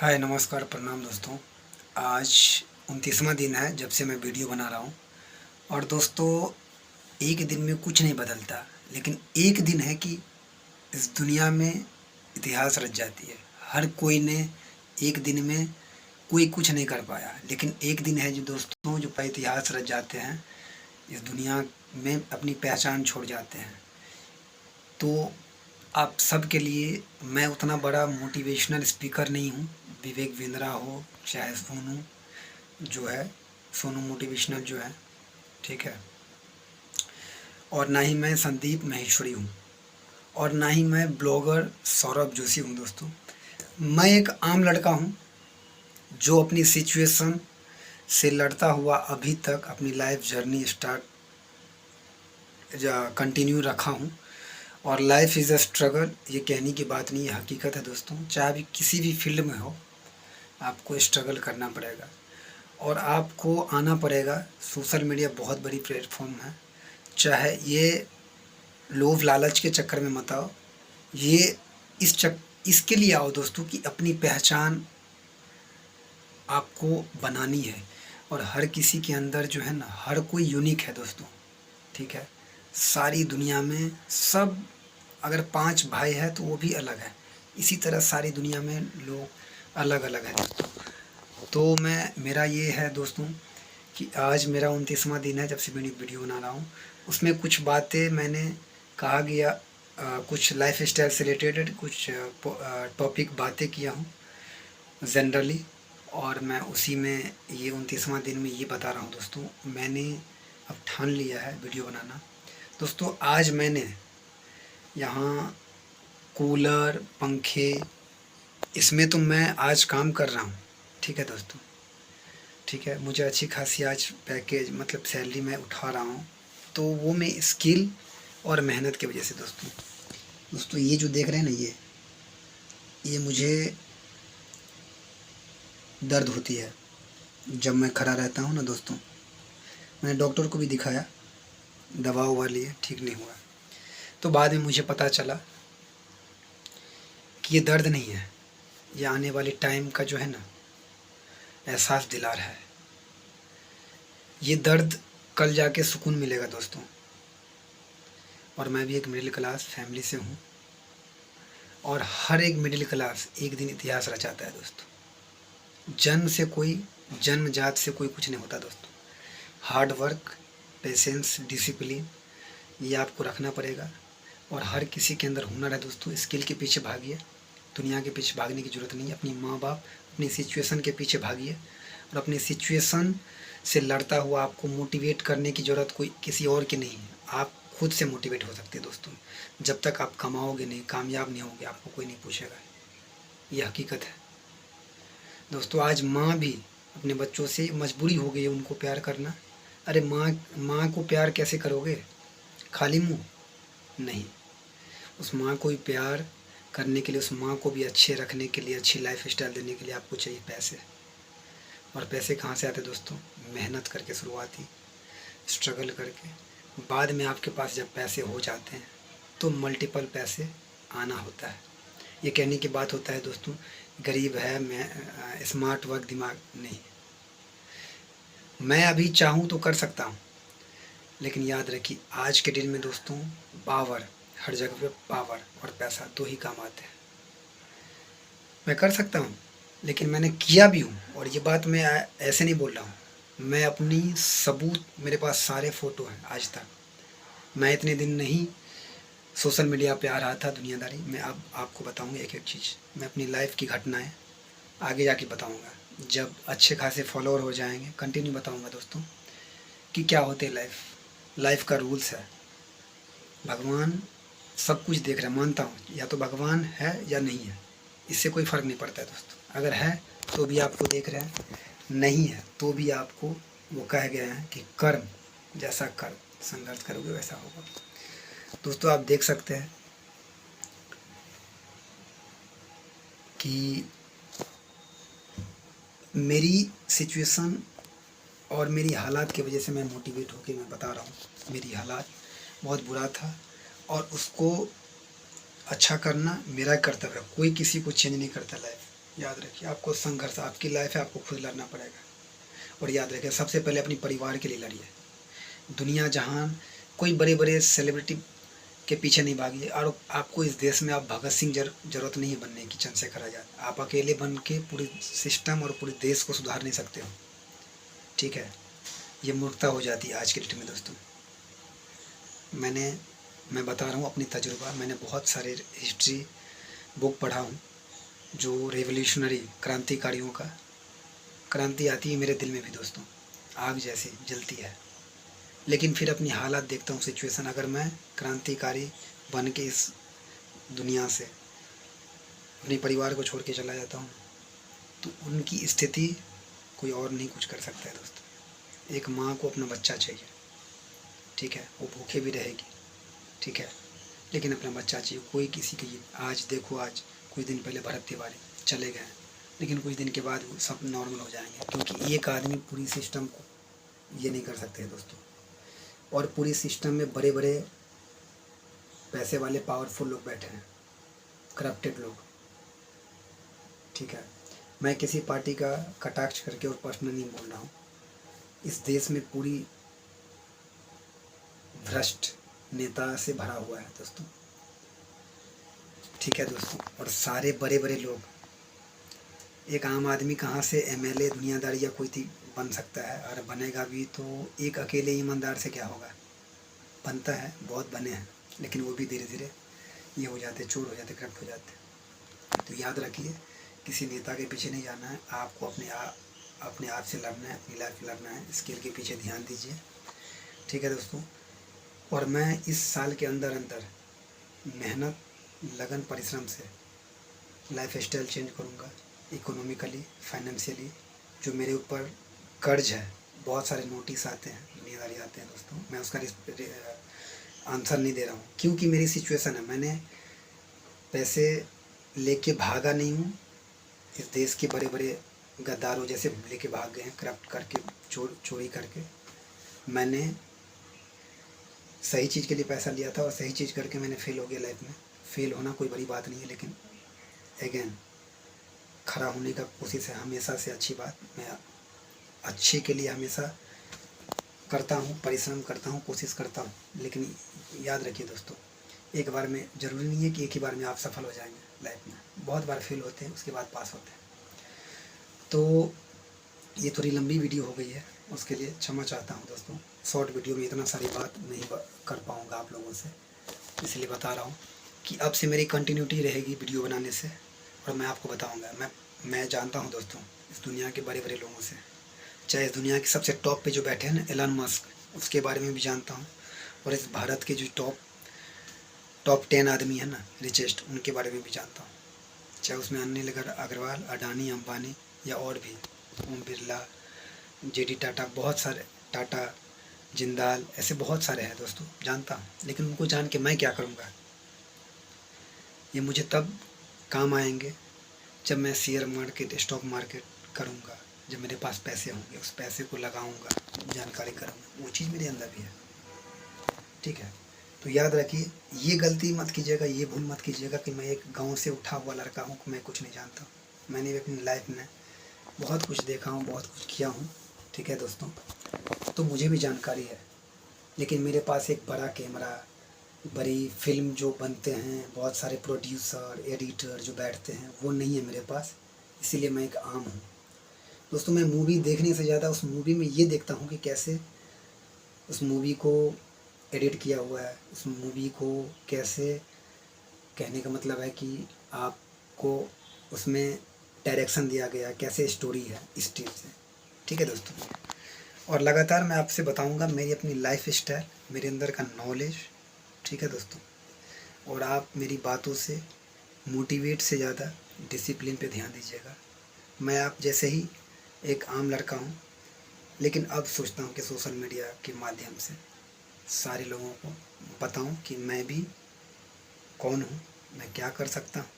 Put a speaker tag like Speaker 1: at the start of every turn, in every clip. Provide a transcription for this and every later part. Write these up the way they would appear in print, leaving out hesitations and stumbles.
Speaker 1: हाय नमस्कार प्रणाम दोस्तों। आज 29वां दिन है जब से मैं वीडियो बना रहा हूँ। और दोस्तों, एक दिन में कुछ नहीं बदलता, लेकिन एक दिन है कि इस दुनिया में इतिहास रच जाती है। हर कोई ने एक दिन में कोई कुछ नहीं कर पाया, लेकिन एक दिन है जो दोस्तों जो इतिहास रच जाते हैं, इस दुनिया में अपनी पहचान छोड़ जाते हैं। तो आप सबके लिए मैं उतना बड़ा मोटिवेशनल स्पीकर नहीं हूँ। विवेक बिंद्रा हो चाहे सोनू जो है, सोनू मोटिवेशनल जो है, ठीक है। और ना ही मैं संदीप महेश्वरी हूँ, और ना ही मैं ब्लॉगर सौरभ जोशी हूँ। दोस्तों, मैं एक आम लड़का हूँ जो अपनी सिचुएशन से लड़ता हुआ अभी तक अपनी लाइफ जर्नी स्टार्ट कंटिन्यू रखा हूँ। और लाइफ इज़ अ स्ट्रगल, ये कहने की बात नहीं है, हकीकत है दोस्तों। चाहे भी किसी भी फील्ड में हो, आपको स्ट्रगल करना पड़ेगा और आपको आना पड़ेगा। सोशल मीडिया बहुत बड़ी प्लेटफॉर्म है, चाहे ये लोभ लालच के चक्कर में मत आओ, ये इसके लिए आओ दोस्तों कि अपनी पहचान आपको बनानी है। और हर किसी के अंदर जो है ना, हर कोई यूनिक है दोस्तों, ठीक है। सारी दुनिया में सब, अगर 5 भाई है तो वो भी अलग है, इसी तरह सारी दुनिया में लोग अलग अलग हैं दोस्तों। तो मेरा ये है दोस्तों कि आज मेरा 29वां दिन है जब से मैं वीडियो बना रहा हूँ। उसमें कुछ बातें मैंने कहा गया, कुछ लाइफ स्टाइल से रिलेटेड कुछ टॉपिक बातें किया हूँ जनरली, और मैं उसी में ये 29वां दिन में ये बता रहा हूँ दोस्तों। मैंने अब ठान लिया है वीडियो बनाना। दोस्तों, आज मैंने यहाँ कूलर पंखे, इसमें तो मैं आज काम कर रहा हूँ, ठीक है दोस्तों, ठीक है। मुझे अच्छी खासी आज पैकेज मतलब सैलरी मैं उठा रहा हूँ, तो वो मैं स्किल और मेहनत की वजह से दोस्तों ये जो देख रहे हैं ना, ये मुझे दर्द होती है जब मैं खड़ा रहता हूँ ना दोस्तों। मैंने डॉक्टर को भी दिखाया, दवा ववा लिए, ठीक नहीं हुआ। तो बाद में मुझे पता चला कि ये दर्द नहीं है, ये आने वाले टाइम का जो है ना एहसास दिला रहा है। ये दर्द कल जाके सुकून मिलेगा दोस्तों। और मैं भी एक मिडिल क्लास फैमिली से हूँ, और हर एक मिडिल क्लास एक दिन इतिहास रचाता है दोस्तों। जन्मजात से कोई कुछ नहीं होता दोस्तों। हार्ड वर्क, पेशेंस, डिसिप्लिन, ये आपको रखना पड़ेगा। और हर किसी के अंदर हुनर है दोस्तों। स्किल के पीछे भागिए, दुनिया के पीछे भागने की ज़रूरत नहीं है। अपनी माँ बाप, अपनी सिचुएशन के पीछे भागिए, और अपनी सिचुएशन से लड़ता हुआ आपको मोटिवेट करने की ज़रूरत कोई किसी और की नहीं है। आप खुद से मोटिवेट हो सकते हैं दोस्तों। जब तक आप कमाओगे नहीं, कामयाब नहीं होगे, आपको कोई नहीं पूछेगा। ये हकीकत है दोस्तों। आज माँ भी अपने बच्चों से मजबूरी हो गई है उनको प्यार करना। अरे माँ को प्यार कैसे करोगे खाली मुँह? नहीं। उस माँ को भी प्यार करने के लिए, उस माँ को भी अच्छे रखने के लिए, अच्छी लाइफ स्टाइल देने के लिए आपको चाहिए पैसे। और पैसे कहाँ से आते दोस्तों? मेहनत करके, शुरुआती स्ट्रगल करके। बाद में आपके पास जब पैसे हो जाते हैं तो मल्टीपल पैसे आना होता है। ये कहने की बात होता है दोस्तों, गरीब है मैं, स्मार्ट वर्क दिमाग नहीं। मैं अभी चाहूँ तो कर सकता हूँ, लेकिन याद रखिए आज के दिन में दोस्तों, पावर, हर जगह पे पावर और पैसा दो ही काम आते हैं। मैं कर सकता हूँ, लेकिन मैंने किया भी हूँ। और ये बात मैं ऐसे नहीं बोल रहा हूँ, मैं अपनी सबूत, मेरे पास सारे फ़ोटो हैं आज तक। मैं इतने दिन नहीं सोशल मीडिया पे आ रहा था दुनियादारी। मैं अब आपको बताऊँगा एक एक चीज़। मैं अपनी लाइफ की घटनाएँ आगे जाके बताऊँगा, जब अच्छे खासे फॉलोअर हो जाएंगे कंटिन्यू बताऊँगा दोस्तों कि क्या होते हैं लाइफ का रूल्स है। भगवान सब कुछ देख रहा है, मानता हूँ, या तो भगवान है या नहीं है, इससे कोई फ़र्क नहीं पड़ता है दोस्तों। अगर है तो भी आपको देख रहे हैं, नहीं है तो भी आपको वो कह गए हैं कि कर्म जैसा कर्म संघर्ष करोगे वैसा होगा। दोस्तों, आप देख सकते हैं कि मेरी सिचुएशन और मेरी हालात की वजह से मैं मोटिवेट होकर मैं बता रहा हूँ। मेरी हालात बहुत बुरा था, और उसको अच्छा करना मेरा कर्तव्य है। कोई किसी को चेंज नहीं करता लाइफ, याद रखिए, आपको संघर्ष, आपकी लाइफ है, आपको खुद लड़ना पड़ेगा। और याद रखिए, सबसे पहले अपनी परिवार के लिए लड़िए। दुनिया जहान कोई बड़े बड़े सेलिब्रिटी के पीछे नहीं भागिए। और आपको इस देश में आप भगत सिंह जरूरत नहीं है बनने की, चंद्रशेखर आज़ाद। आप अकेले बन के पूरे सिस्टम और पूरे देश को सुधार नहीं सकते हो, ठीक है। ये मूर्खता हो जाती है आज के डेट में दोस्तों। मैं बता रहा हूँ अपनी तजुर्बा। मैंने बहुत सारे हिस्ट्री बुक पढ़ा हूँ, जो रेवोल्यूशनरी क्रांतिकारियों का क्रांति आती है मेरे दिल में भी दोस्तों, आग जैसी जलती है। लेकिन फिर अपनी हालात देखता हूँ, सिचुएशन, अगर मैं क्रांतिकारी बन के इस दुनिया से अपने परिवार को छोड़ के चला जाता हूँ, तो उनकी स्थिति कोई और नहीं कुछ कर सकता है दोस्तों। एक माँ को अपना बच्चा चाहिए, ठीक है, वो भूखे भी रहेगी, ठीक है, लेकिन अपना बच्चा चाहिए। कोई किसी की, आज देखो, आज कुछ दिन पहले भरत तिवारी चले गए, लेकिन कुछ दिन के बाद वो सब नॉर्मल हो जाएंगे, क्योंकि एक आदमी पूरी सिस्टम को ये नहीं कर सकते दोस्तों। और पूरी सिस्टम में बड़े बड़े पैसे वाले पावरफुल लोग बैठे हैं, करप्टेड लोग, ठीक है। मैं किसी पार्टी का कटाक्ष करके और पर्सनल नहीं बोल रहा हूँ। इस देश में पूरी भ्रष्ट नेता से भरा हुआ है दोस्तों, ठीक है दोस्तों। और सारे बड़े बड़े लोग, एक आम आदमी कहाँ से एमएलए, दुनियादार या कोई बन सकता है? और बनेगा भी तो एक अकेले ईमानदार से क्या होगा? बनता है, बहुत बने हैं, लेकिन वो भी धीरे धीरे ये हो जाते, चोर हो जाते, करप्ट हो जाते। तो याद रखिए, किसी नेता के पीछे नहीं जाना है, आपको अपने आप से लड़ना है, अपनी लाइफ लड़ना है। स्किल के पीछे ध्यान दीजिए, ठीक है दोस्तों। और मैं इस साल के अंदर अंदर मेहनत, लगन, परिश्रम से लाइफ स्टाइल चेंज करूँगा, इकोनॉमिकली, फाइनेंशियली। जो मेरे ऊपर कर्ज है, बहुत सारे नोटिस आते हैं, दुनियादारी आते हैं दोस्तों, मैं उसका आंसर नहीं दे रहा हूँ, क्योंकि मेरी सिचुएशन है। मैंने पैसे लेके भागा नहीं हूँ, इस देश के बड़े बड़े गद्दारों जैसे लेके भाग गए हैं, करप्ट करके, चोरी करके। मैंने सही चीज़ के लिए पैसा लिया था और सही चीज़ करके मैंने फेल हो गया लाइफ में। फेल होना कोई बड़ी बात नहीं है, लेकिन अगेन खड़ा होने का कोशिश है हमेशा से अच्छी बात। मैं अच्छे के लिए हमेशा करता हूँ, परिश्रम करता हूँ, कोशिश करता हूँ। लेकिन याद रखिए दोस्तों, एक बार में ज़रूरी नहीं है कि एक ही बार में आप सफल हो जाएंगे लाइफ में। बहुत बार फेल होते हैं, उसके बाद पास होते हैं। तो ये थोड़ी लंबी वीडियो हो गई है, उसके लिए क्षमा चाहता हूँ दोस्तों। शॉर्ट वीडियो में इतना सारी बात नहीं कर पाऊँगा आप लोगों से, इसलिए बता रहा हूँ कि अब से मेरी कंटिन्यूटी रहेगी वीडियो बनाने से। और मैं आपको बताऊँगा, मैं जानता हूँ दोस्तों इस दुनिया के बड़े बड़े लोगों से, चाहे इस दुनिया के सबसे टॉप पे जो बैठे हैं ना, एलन मस्क, उसके बारे में भी जानता हूँ। और इस भारत के जो टॉप 10 आदमी है ना, रिचेस्ट, उनके बारे में भी जानता हूँ। चाहे उसमें अनिल अग्रवाल, अडानी, अंबानी या और भी, ओम बिरला, जेडी टाटा, बहुत सारे, टाटा, जिंदाल, ऐसे बहुत सारे हैं दोस्तों, जानता हूँ। लेकिन उनको जान के मैं क्या करूँगा? ये मुझे तब काम आएंगे जब मैं शेयर मार्केट, स्टॉक मार्केट करूँगा, जब मेरे पास पैसे होंगे, उस पैसे को लगाऊँगा, जानकारी करूँगा। वो चीज़ मेरे अंदर भी है, ठीक है। तो याद रखिए, ये गलती मत कीजिएगा, ये भूल मत कीजिएगा कि मैं एक गांव से उठा हुआ लड़का हूँ, मैं कुछ नहीं जानता। मैंने भी अपनी लाइफ में बहुत कुछ देखा हूँ, बहुत कुछ किया हूँ, ठीक है दोस्तों। तो मुझे भी जानकारी है, लेकिन मेरे पास एक बड़ा कैमरा, बड़ी फिल्म जो बनते हैं, बहुत सारे प्रोड्यूसर, एडिटर जो बैठते हैं, वो नहीं है मेरे पास। इसीलिए मैं एक आम हूँ दोस्तों। मैं मूवी देखने से ज़्यादा उस मूवी में ये देखता हूँ कि कैसे उस मूवी को एडिट किया हुआ है, उस मूवी को कैसे, कहने का मतलब है कि आपको उसमें डायरेक्शन दिया गया, कैसे स्टोरी है, इस चीज़ से, ठीक है दोस्तों। और लगातार मैं आपसे बताऊंगा मेरी अपनी लाइफ स्टाइल, मेरे अंदर का नॉलेज, ठीक है दोस्तों। और आप मेरी बातों से मोटिवेट से ज़्यादा डिसिप्लिन पे ध्यान दीजिएगा। मैं आप जैसे ही एक आम लड़का हूँ, लेकिन अब सोचता हूँ कि सोशल मीडिया के माध्यम से सारे लोगों को बताऊं कि मैं भी कौन हूँ, मैं क्या कर सकता हूँ।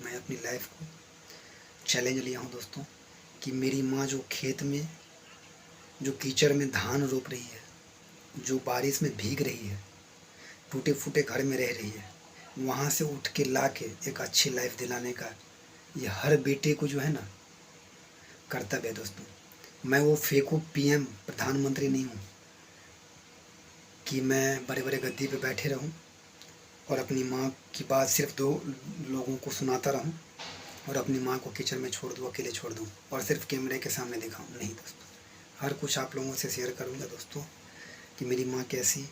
Speaker 1: मैं अपनी लाइफ को चैलेंज लिया हूँ दोस्तों, कि मेरी माँ जो खेत में, जो कीचड़ में धान रोप रही है, जो बारिश में भीग रही है, टूटे फूटे घर में रह रही है, वहाँ से उठ के ला के एक अच्छी लाइफ दिलाने का ये हर बेटे को जो है ना कर्तव्य है दोस्तों। मैं वो फेंकू पीएम प्रधानमंत्री नहीं हूँ कि मैं बड़े बड़े गद्दी पे बैठे रहूँ और अपनी माँ की बात सिर्फ दो लोगों को सुनाता रहूँ और अपनी माँ को किचन में छोड़ दूँ, अकेले छोड़ दूँ और सिर्फ कैमरे के सामने दिखाऊँ। नहीं दोस्तों, हर कुछ आप लोगों से शेयर करूँगा दोस्तों कि मेरी माँ कैसी।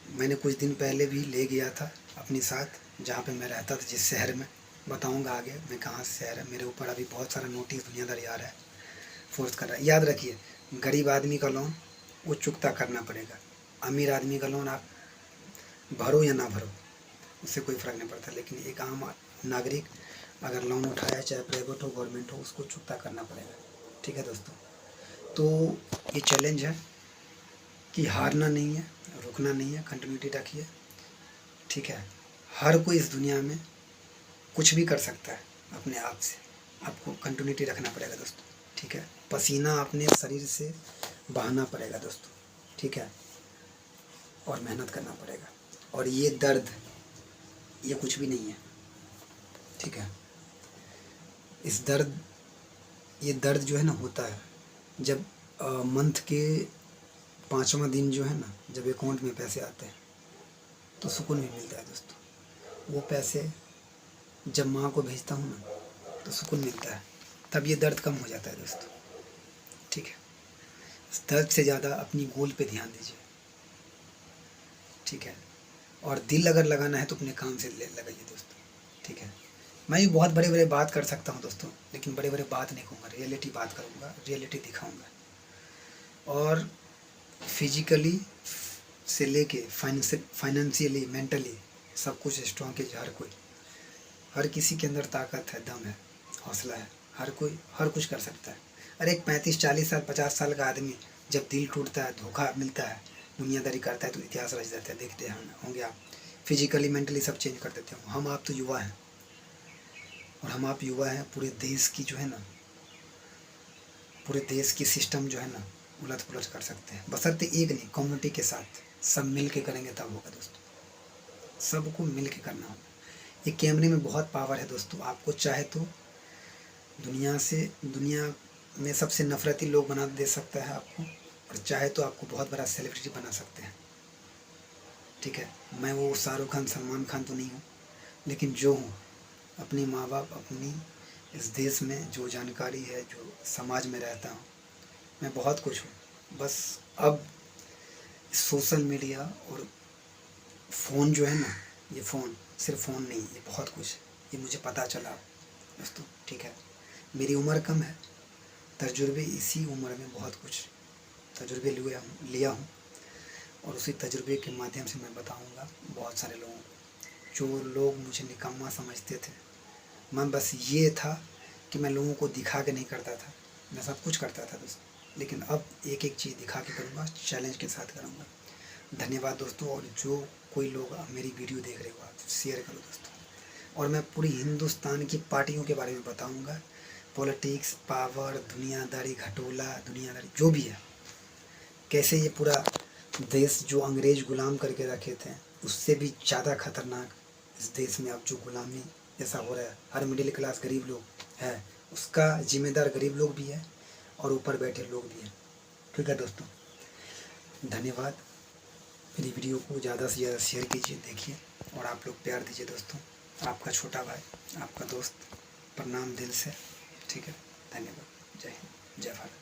Speaker 1: मैंने कुछ दिन पहले भी ले गया था अपने साथ जहाँ पे मैं रहता था, जिस शहर में, बताऊँगा आगे मैं कहाँ से शहर है। मेरे ऊपर अभी बहुत सारा नोटिस दुनियादारी आ रहा है, फोर्स कर रहा है। याद रखिए, गरीब आदमी का लोन वो चुकता करना पड़ेगा। अमीर आदमी का लोन आप भरो या ना भरो, उससे कोई फ़र्क नहीं पड़ता, लेकिन एक आम नागरिक अगर लोन उठाया, चाहे प्राइवेट हो गवर्नमेंट हो, उसको चुकता करना पड़ेगा। ठीक है दोस्तों, तो ये चैलेंज है कि हारना नहीं है, रुकना नहीं है, कंटिन्यूटी रखिए। ठीक है, हर कोई इस दुनिया में कुछ भी कर सकता है अपने आप से, आपको कंटिन्यूटी रखना पड़ेगा दोस्तों। ठीक है, पसीना अपने शरीर से बहाना पड़ेगा दोस्तों। ठीक है, और मेहनत करना पड़ेगा। और ये दर्द, ये कुछ भी नहीं है। ठीक है, इस दर्द, ये दर्द जो है ना होता है जब मंथ के 5वां दिन जो है ना, जब अकाउंट में पैसे आते हैं तो सुकून भी मिलता है दोस्तों। वो पैसे जब माँ को भेजता हूँ ना तो सुकून मिलता है, तब ये दर्द कम हो जाता है दोस्तों। ठीक है, इस दर्द से ज़्यादा अपनी गोल पे ध्यान दीजिए। ठीक है, और दिल अगर लगाना है तो अपने काम से लगाइए दोस्तों। ठीक है, मैं भी बहुत बड़े बड़े बात कर सकता हूँ दोस्तों, लेकिन बड़े बड़े बात नहीं कहूँगा, रियलिटी बात करूँगा, रियलिटी दिखाऊँगा। और फिजिकली से लेके फाइनेंशियली, मेंटली सब कुछ स्ट्रॉन्ग है हर कोई। हर किसी के अंदर ताकत है, दम है, हौसला है, हर कोई हर कुछ कर सकता है। अरे एक 35-40 साल 50 साल का आदमी जब दिल टूटता है, धोखा मिलता है, दुनियादारी करता है तो इतिहास रच देता है। देखते हैं होंगे आप, फिजिकली मेंटली सब चेंज कर देते हो। हम आप तो युवा हैं, और हम आप युवा हैं, पूरे देश की जो है ना, पूरे देश की सिस्टम जो है ना उलट पुलट कर सकते हैं। बशर्ते एक नहीं, कम्युनिटी के साथ सब मिल के करेंगे तब होगा दोस्तों। सबको मिल के करना होगा। ये कैमरे में बहुत पावर है दोस्तों। आपको चाहे तो दुनिया में सबसे नफरती लोग बना दे सकता है आपको, और चाहे तो आपको बहुत बड़ा सेलिब्रिटी बना सकते हैं। ठीक है, मैं वो शाहरुख खान सलमान खान तो नहीं हूँ, लेकिन जो हूँ अपनी माँ बाप, अपनी इस देश में जो जानकारी है, जो समाज में रहता हूँ, मैं बहुत कुछ हूँ। बस अब सोशल मीडिया और फ़ोन जो है ना, ये फ़ोन सिर्फ फ़ोन नहीं, ये बहुत कुछ है, ये मुझे पता चला दोस्तों। ठीक है, मेरी उम्र कम है, तजुर्बे इसी उम्र में बहुत कुछ तजुर्बे लिया हूँ, और उसी तजुर्बे के माध्यम से मैं बताऊँगा बहुत सारे लोगों को। जो लोग मुझे निकम्मा समझते थे, मैं बस ये था कि मैं लोगों को दिखा के नहीं करता था, मैं सब कुछ करता था दोस्तों, लेकिन अब एक एक चीज़ दिखा के करूँगा, चैलेंज के साथ करूँगा। धन्यवाद दोस्तों। और जो कोई लोग मेरी वीडियो देख रहे हो, आप शेयर करो दोस्तों। और मैं पूरी हिंदुस्तान की पार्टियों के बारे में बताऊँगा, पॉलिटिक्स, पावर, दुनियादारी, घटोला दुनियादारी जो भी है, कैसे ये पूरा देश जो अंग्रेज गुलाम करके रखे थे, उससे भी ज़्यादा खतरनाक इस देश में अब जो गुलामी जैसा हो रहा है, हर मिडिल क्लास गरीब लोग है, उसका जिम्मेदार गरीब लोग भी है और ऊपर बैठे लोग भी हैं। ठीक है दोस्तों, धन्यवाद। मेरी वीडियो को ज़्यादा से ज़्यादा शेयर कीजिए, देखिए, और आप लोग प्यार दीजिए दोस्तों। आपका छोटा भाई, आपका दोस्त, प्रणाम दिल से। ठीक है, धन्यवाद। जय हिंद, जय भारत।